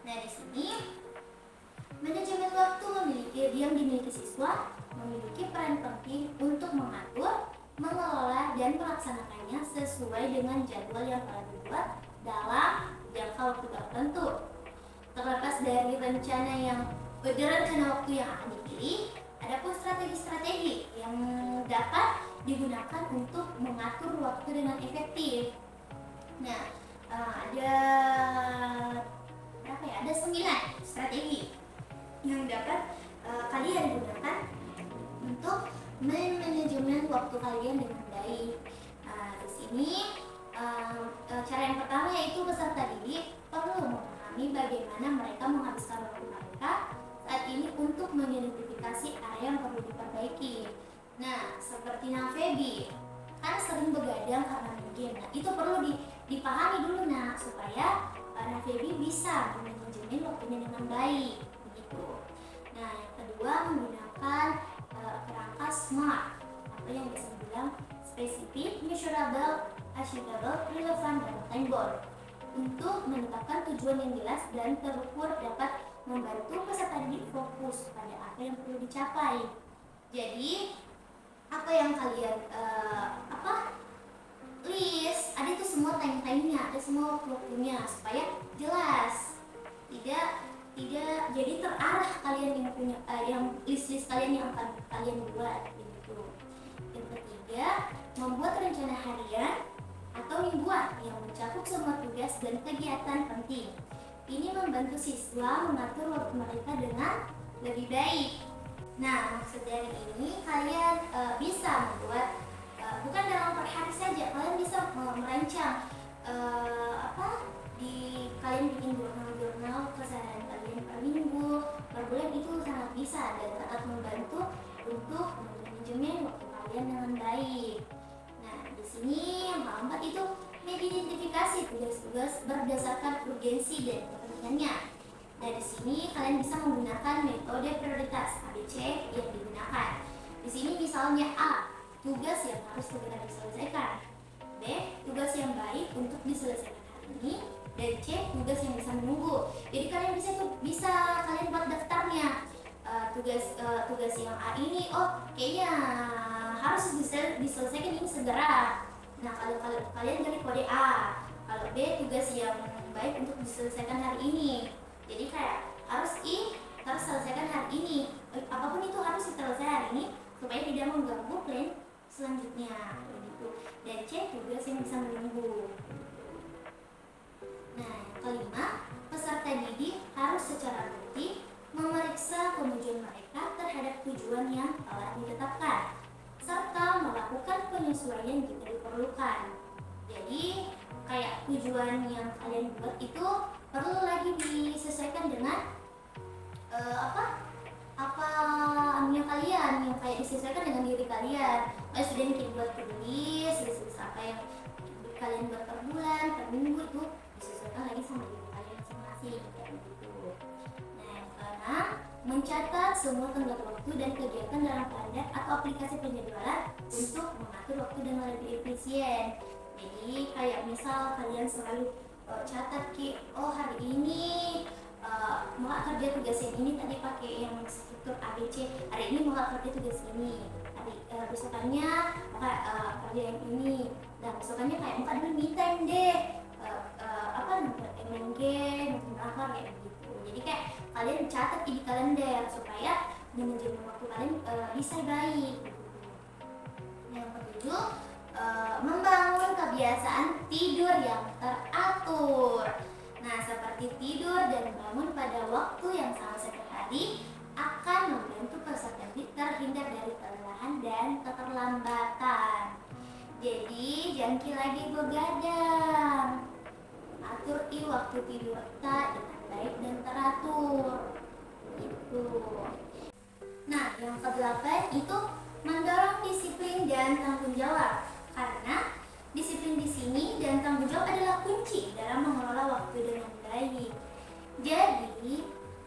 Nah, di sini manajemen waktu yang dimiliki siswa memiliki peran penting untuk mengatur, mengelola, dan melaksanakannya sesuai dengan jadwal yang telah dibuat dalam jangka waktu tertentu. Terlepas dari rencana waktu yang akan dipilih, ada pun strategi-strategi yang dapat digunakan untuk mengatur waktu dengan efektif. Nah, ada 9 strategi yang dapat kalian gunakan untuk manajemen waktu kalian dengan baik. Di sini cara yang pertama yaitu peserta didik perlu memahami bagaimana mereka menghabiskan waktu mereka saat ini untuk mengidentifikasi area yang perlu diperbaiki. Nah, seperti Nafebi kan sering begadang karena main game. Nah, itu perlu dipahami dulu supaya Nafebi bisa manajemen waktunya dengan baik. Begitu. Nah, yang kedua menggunakan kerangka SMART atau yang bisa dibilang spesifik, measurable, achievable, relevant, dan attainable. Untuk menetapkan tujuan yang jelas dan terukur dapat membantu peserta didik fokus pada apa yang perlu dicapai. Jadi apa yang kalian list, ada itu semua time-nya, ada semua waktunya supaya jelas, tidak jadi terarah kalian yang punya yang list kalian yang akan kalian buat gitu. Yang ketiga, membuat rencana harian atau mingguan yang mencakup semua tugas dan kegiatan penting. Ini membantu siswa mengatur waktu mereka dengan lebih baik. Nah, maksud dari ini kalian bisa membuat bukan dalam per hari saja, kalian bisa merancang kalian bikin jurnal keseharian kalian per minggu, per bulan, itu sangat bisa dan sangat membantu untuk manajemen waktu kalian dengan baik. Nah, di sini yang keempat itu mengidentifikasi tugas-tugas berdasarkan urgensi dan kepentingannya. Dari sini kalian bisa menggunakan metode prioritas ABC yang digunakan. Di sini misalnya A, tugas yang harus segera diselesaikan. B, tugas yang baik untuk diselesaikan hari ini. Dan C, tugas yang bisa menunggu. Jadi kalian bisa kalian buat daftarnya. Tugas yang A ini, kayaknya harus diselesaikan ini segera. Nah, kalau kalian dari kode A. Kalau B, tugas yang baik untuk diselesaikan hari ini. Jadi kayak harus selesaikan hari ini. Apapun itu harus diselesaikan hari ini supaya tidak mengganggu plan selanjutnya. Begitu. Dan C, tugas yang bisa menunggu. Nah, yang kelima, peserta didik harus secara rutin memeriksa kemajuan mereka terhadap tujuan yang telah ditetapkan, serta melakukan penyesuaian jika diperlukan. Jadi, kayak tujuan yang kalian buat itu perlu lagi disesuaikan dengan anunya kalian, yang kayak disesuaikan dengan diri kalian. Sudah mungkin buat tulis apa yang kalian buat per bulan, per minggu, itu disesuaikan lagi sama diri kalian masing-masing kayak begitu. Nah, yang keenam, mencatat semua tenggat waktu dan kegiatan dalam kalender atau aplikasi penjadwalan untuk mengatur waktu dengan lebih efisien. Jadi kayak misal kalian selalu catat hari ini mau kerja tugas yang ini, tadi pakai yang struktur ABC, hari ini mau kerja tugas ini, besokannya kerja yang ini, dan besokannya kayak muka dulu me time deh, main game, nonton drakor kayak gitu. Jadi kayak kalian catat di kalender supaya manajemen waktu kalian bisa baik. Yang ketujuh, membangun kebiasaan tidur yang teratur. Nah, seperti tidur dan bangun pada waktu yang sama setiap hari akan membantu peserta didik terhindar dari kelelahan dan keterlambatan. Jadi, jangan lagi begadang. Atur waktu tidur kita dengan baik dan teratur. Gitu. Nah, yang ke-8 itu mendorong disiplin dan tanggung jawab. Karena disiplin di sini dan tanggung jawab adalah kunci dalam mengelola waktu dengan baik. Jadi,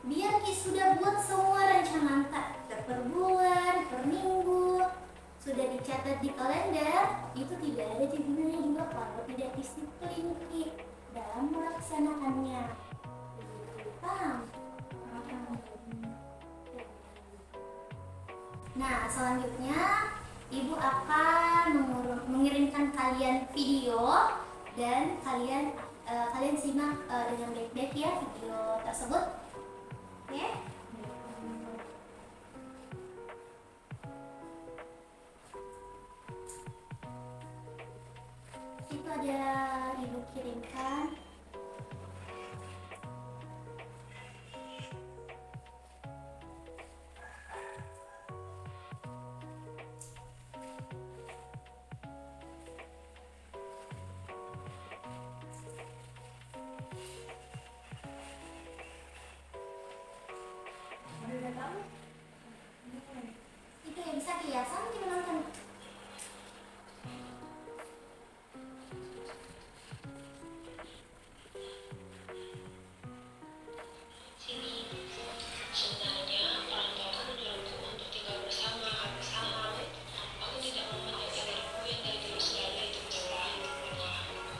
biar sudah buat semua rancangan per bulan, per minggu, sudah dicatat di kalender, itu tidak ada gunanya juga kalau tidak disiplin dalam melaksanakannya. Paham? Nah, selanjutnya Ibu akan mengirimkan kalian video dan kalian simak dengan baik-baik ya video tersebut. Oke? Itu ada Ibu kirimkan. Itu yang bisa kiasan kita nonton. Sebenarnya orang tuaku menyuruhku untuk tinggal bersama. Aku tidak mau menjaga diriku yang dari dulu selalu itu pula.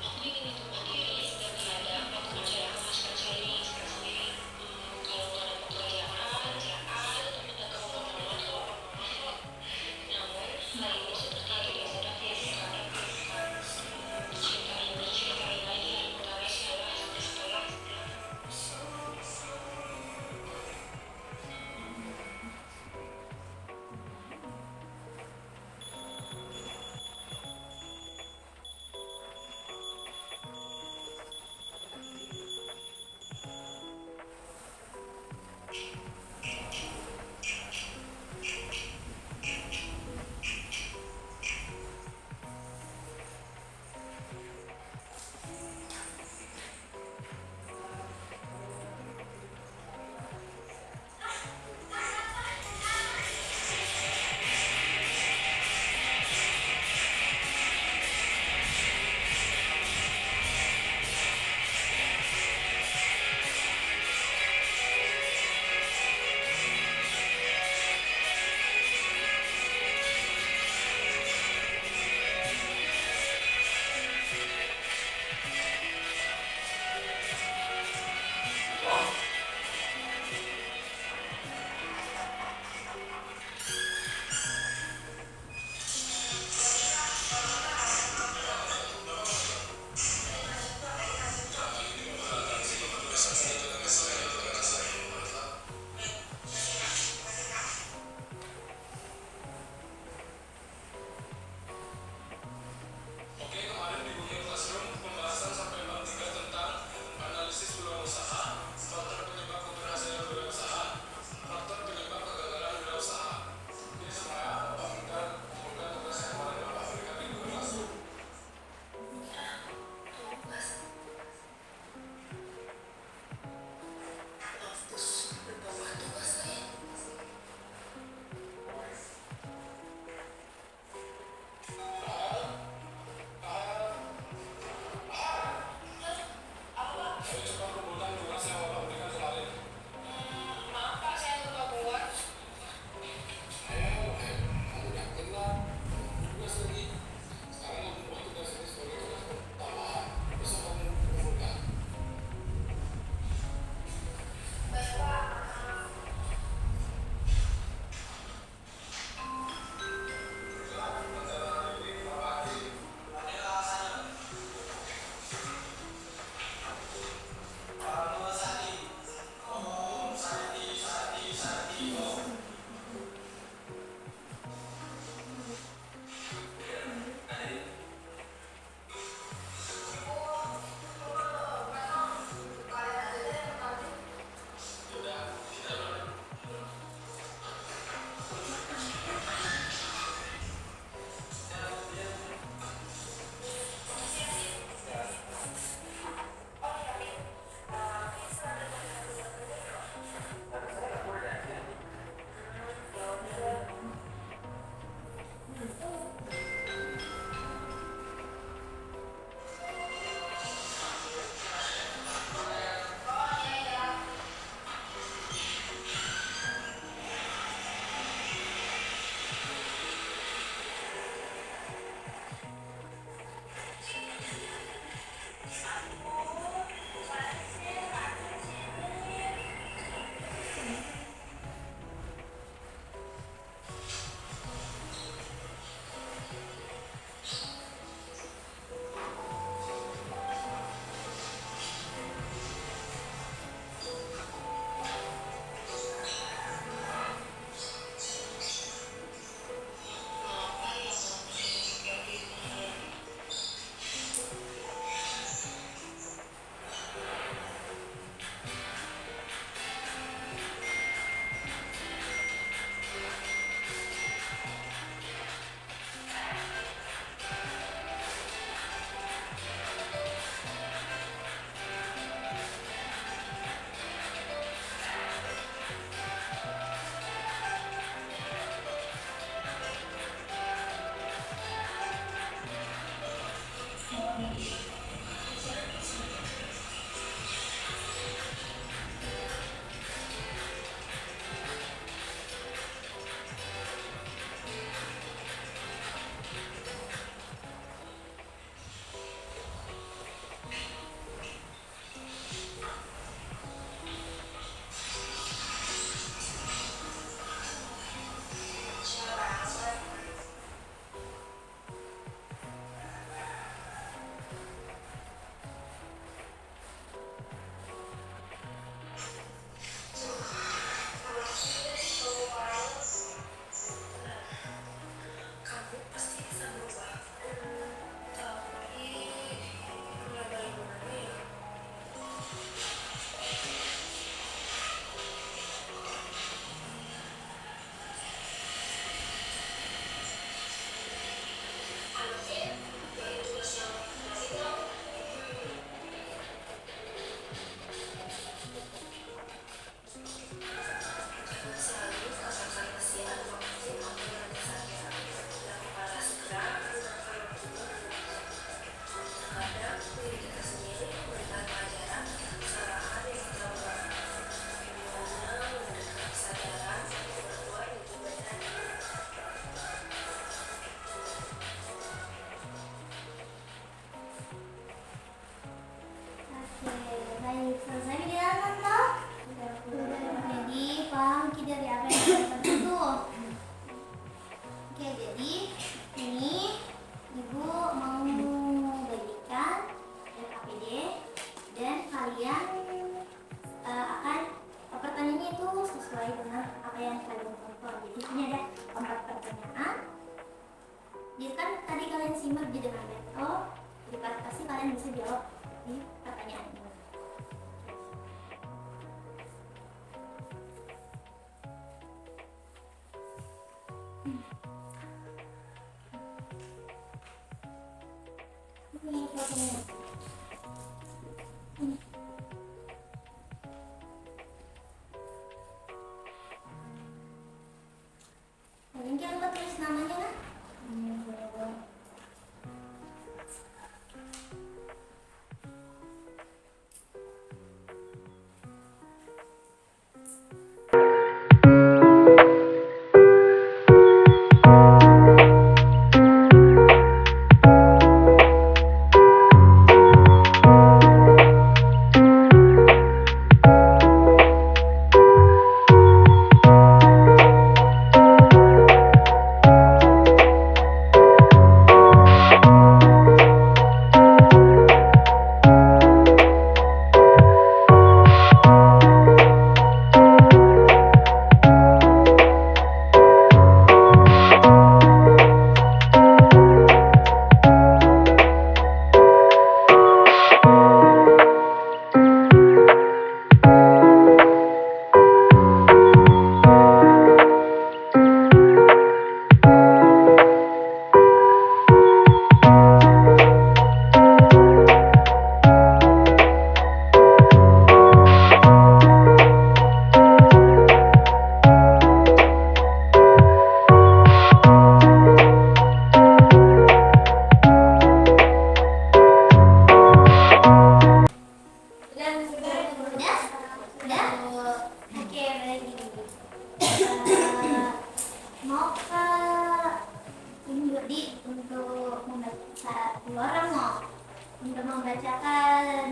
Aku ingin itu mandiri dan kadang aku mencari penghasilan sendiri. Kalau nggak ada pekerjaan, Jadi ini ada 4 pertanyaan. Jadi kan tadi kalian simak di dengan laptop, jadi pasti kalian bisa jawab di pertanyaan ini. Ini fotonya. Kalian jangan lupa tulis namanya kan? Mau ke ini jadi untuk membaca dua orang mau untuk membacakan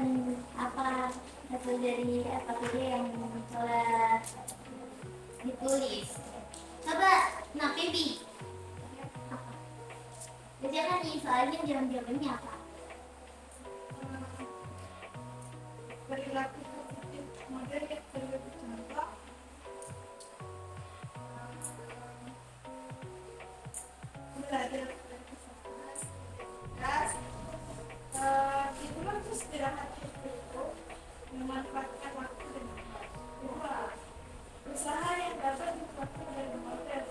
apa satu dari apa saja yang telah ditulis. Coba nah Pebi bacakan nih soalnya jawabannya apa? Perilaku positif model yang terlalu contoh. Belajar dari kesalahan, itulah istirahat itu memanfaatkan waktu dengan baik. 2. Usaha yang dapat dilakukan dari model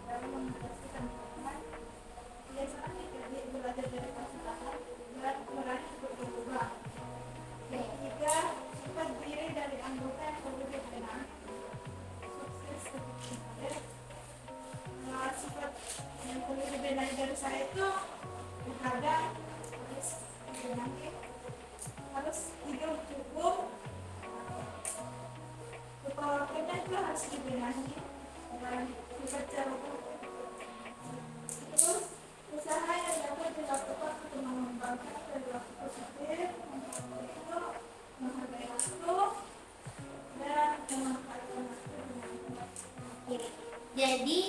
dalam mengatasi tantangan biasanya jadi belajar dari kesalahan dan meraih berubah. 3. Sifat diri dari anggota yang perlu dikenal. Sukses seperti model. Sifat yang perlu dibenahi dari saya itu terkadang harus dibenahi, harus tidur cukup, kepalanya itu harus dibenahi dan sifat ceroboh. Terus usaha yang dapat dilakukan untuk mengembangkan perilaku positif itu menghargai waktu dan memanfaatkan waktu dengan baik. Jadi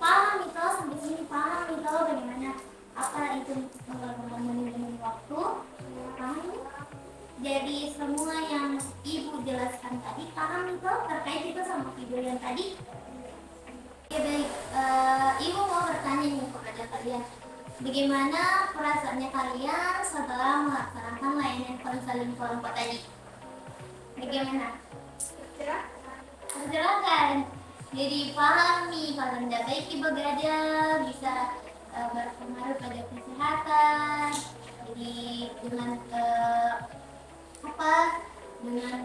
paham itu sampai sini paham itu bagaimana apa itu manajemen waktu paham? Jadi semua yang ibu jelaskan tadi paham itu terkait itu sama video yang tadi. Ya baik, ibu mau bertanya nih kepada kalian, bagaimana perasaannya kalian setelah melaksanakan layanan konseling kelompok tadi? Bagaimana? Silakan. Jadi pahami kalau tidak baik ibadah bisa berpengaruh pada kesehatan. Jadi dengan dengan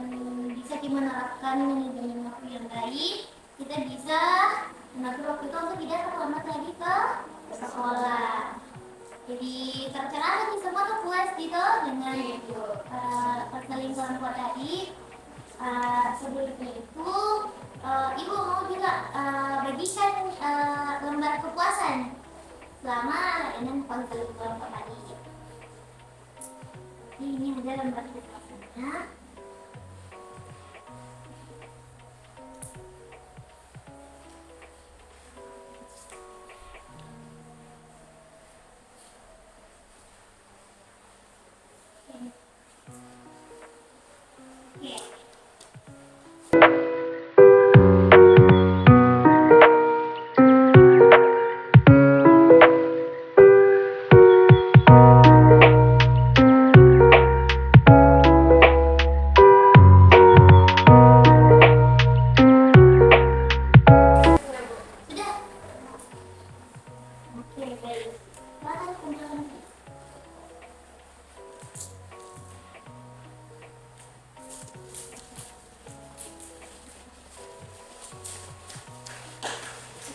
bisa kita menerapkan manajemen waktu yang baik, kita bisa mengatur waktu itu untuk tidak terlambat lagi ke sekolah. Jadi tercerahkan nih semua tuh puas gitu dengan konseling kelompok tadi. Sebelumnya itu ibu mau juga bagikan lembar kepuasan selama layanan konseling kelompok tadi. Ini ada lembar kepuasannya.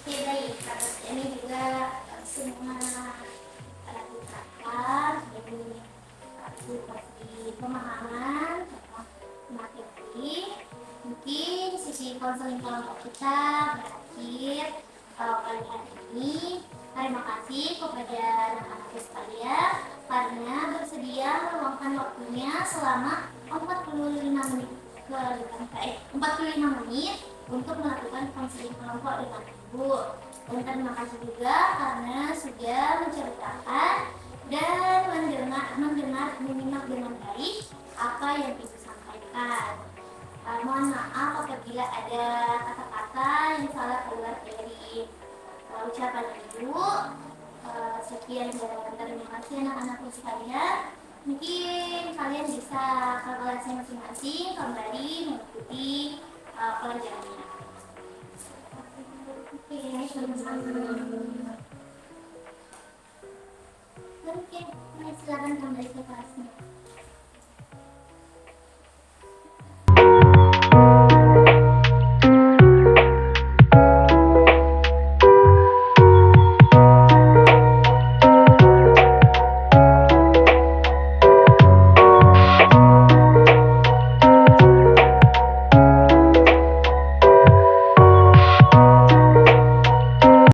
Oke baik, atas ini juga semua telah diterapkan, jadi seperti pemahaman tentang materi. Mungkin sisi konseling kelompok kita berakhir kali ini. Terima kasih kepada anak-anakku sekalian karena bersedia meluangkan waktunya selama 45 menit 45 menit untuk melakukan konseling kelompok dengan Ibu. Dan terima kasih juga karena sudah menceritakan dan mendengar menyimak dengan baik apa yang Ibu sampaikan. Mohon maaf apabila ada kata-kata yang salah keluar dari ucapan Ibu. Sekian dan terima kasih anak-anakku sekalian. Mungkin kalian bisa ke kelasnya masing-masing kembali mengikuti pelajarannya. Oke, mungkin silakan kembali ke kelasnya.